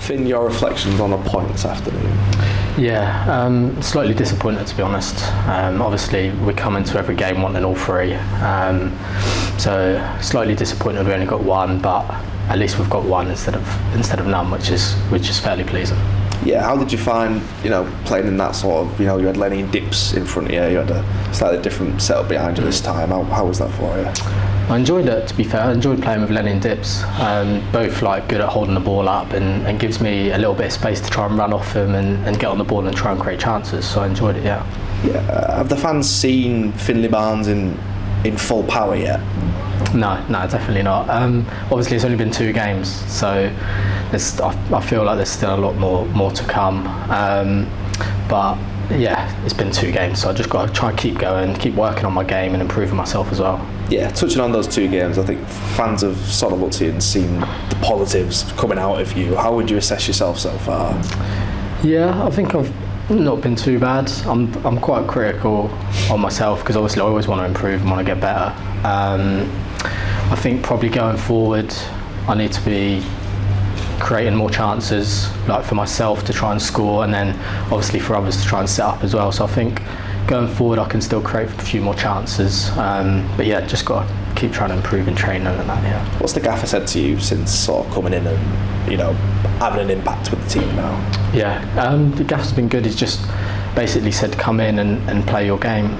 Finn, your reflections on the point this afternoon? Yeah, slightly disappointed to be honest. Obviously we come into every game wanting all three, so slightly disappointed we only got one, but at least we've got one instead of none, which is fairly pleasing. Yeah, how did you find, playing in that sort of, you had Lenny and Dips in front of you, you had a slightly different setup behind you this time. How was that for you? I enjoyed it, to be fair. I enjoyed playing with Lenny and Dips. Both good at holding the ball up and gives me a little bit of space to try and run off him and get on the ball and try and create chances. So I enjoyed it, yeah. Yeah. Have the fans seen Finlay Barnes in full power yet? No, definitely not. Obviously, it's only been 2 games, so I feel like there's still a lot more to come. But yeah, it's been 2 games, so I just got to try and keep going, keep working on my game and improving myself as well. Yeah, touching on those 2 games, I think fans have sort of looked at you and seen the positives coming out of you. How would you assess yourself so far? Yeah, I think I've not been too bad. I'm quite critical on myself because obviously I always want to improve and want to get better. I think probably going forward I need to be creating more chances, like for myself to try and score, and then obviously for others to try and set up as well. So I think going forward I can still create a few more chances, but yeah, just got to keep trying to improve in training and that. Yeah. What's the gaffer said to you since sort of coming in and having an impact with the team now? Yeah, the gaffer's been good. He's just basically said come in and play your game.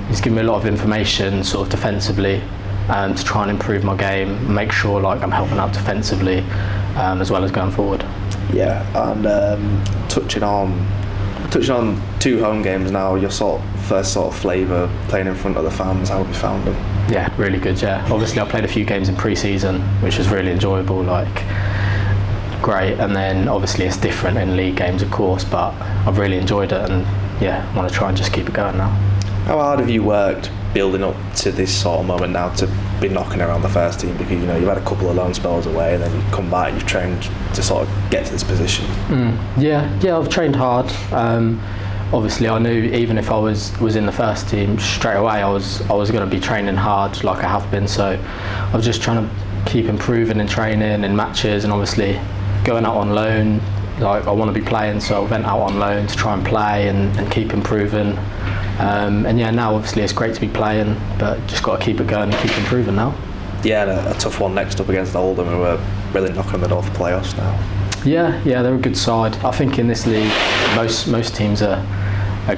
He's given me a lot of information sort of defensively to try and improve my game, make sure I'm helping out defensively as well as going forward. Yeah, and touching on 2 home games now, your first flavour playing in front of the fans, how have you found them? Yeah, really good, yeah. Obviously I played a few games in pre-season, which was really enjoyable, great, and then obviously it's different in league games of course, but I've really enjoyed it and yeah, I want to try and just keep it going now. How hard have you worked building up to this sort of moment now to be knocking around the first team, because you've had a couple of loan spells away and then you come back and you've trained to sort of get to this position? Yeah, I've trained hard. Obviously I knew even if I was in the first team straight away I was going to be training hard like I have been, so I was just trying to keep improving in training and matches, and obviously going out on loan, I want to be playing, so I went out on loan to try and play and keep improving. And yeah, now obviously it's great to be playing, but just got to keep it going and keep improving now. Yeah, and a tough one next up against Oldham, who are really knocking on the door for playoffs now. Yeah, they're a good side. I think in this league, most teams are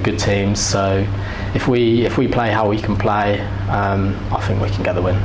good teams. So if we play how we can play, I think we can get the win.